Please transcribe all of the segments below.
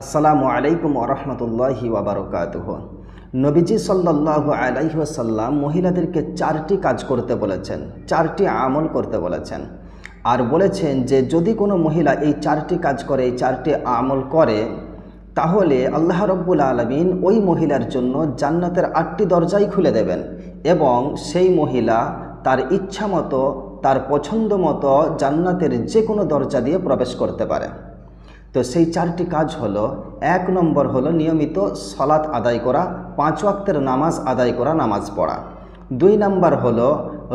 আসসালামু আলাইকুম ওরহমতুল্লাহি ওয়াবারকাতুহু। নবীজি সাল্লাল্লাহু আলাইহি ওয়াসাল্লাম মহিলাদেরকে চারটি কাজ করতে বলেছেন, চারটি আমল করতে বলেছেন। আর বলেছেন যে যদি কোনো মহিলা এই চারটি কাজ করে, এই চারটি আমল করে, তাহলে আল্লাহ রব্বুল আলামিন ওই মহিলার জন্য জান্নাতের 8টি দরজাই খুলে দেবেন এবং সেই মহিলা তার ইচ্ছা মতো, তার পছন্দ মতো জান্নাতের যে কোনো দরজা দিয়ে প্রবেশ করতে পারে। তো সেই চারটি কাজ হলো, 1 নম্বর হলো নিয়মিত সালাত আদায় করা, 5 ওয়াক্তের নামাজ আদায় করা, নামাজ পড়া। 2 নম্বর হলো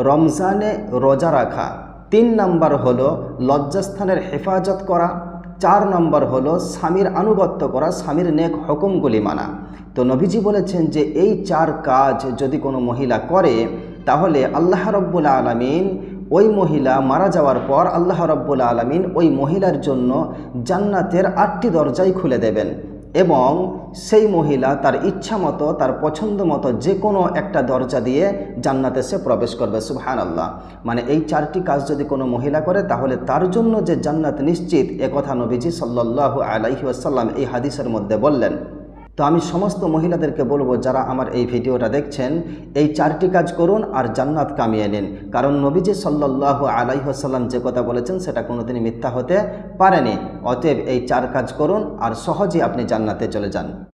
রমজানে রোজা রাখা। 3 নম্বর হলো লজ্জাস্থানের হেফাজত করা। 4 নম্বর হলো স্বামীর আনুগত্য করা, স্বামীর নেক হুকুমগুলি মানা। তো নবীজি বলেছেন যে এই 4 কাজ যদি কোনো মহিলা করে, তাহলে আল্লাহ রব্বুল আলামিন ওই মহিলা মারা যাওয়ার পর আল্লাহ রব্বুল আলামিন ওই মহিলার জন্য জান্নাতের 8টি দরজাই খুলে দেবেন এবং সেই মহিলা তার ইচ্ছা মতো, তার পছন্দ মতো যে কোনো একটা দরজা দিয়ে জান্নাতে সে প্রবেশ করবে। সুবহানাল্লাহ। মানে এই 4টি কাজ যদি কোনো মহিলা করে, তাহলে তার জন্য যে জান্নাত নিশ্চিত, একথা নবীজি সাল্লাল্লাহু আলাইহি ওয়াসাল্লাম এই হাদিসের মধ্যে বললেন। তো আমি সমস্ত মহিলাদেরকে বলবো, যারা আমার এই ভিডিওটা দেখছেন, এই 4টি কাজ করুন আর জান্নাত কামিয়ে নিন। কারণ নবীজি সাল্লাল্লাহু আলাইহি ওয়াসাল্লাম যে কথা বলেছেন সেটা কোনোদিনই মিথ্যা হতে পারেনি। অতএব এই 4 কাজ করুন আর সহজেই আপনি জান্নাতে চলে যান।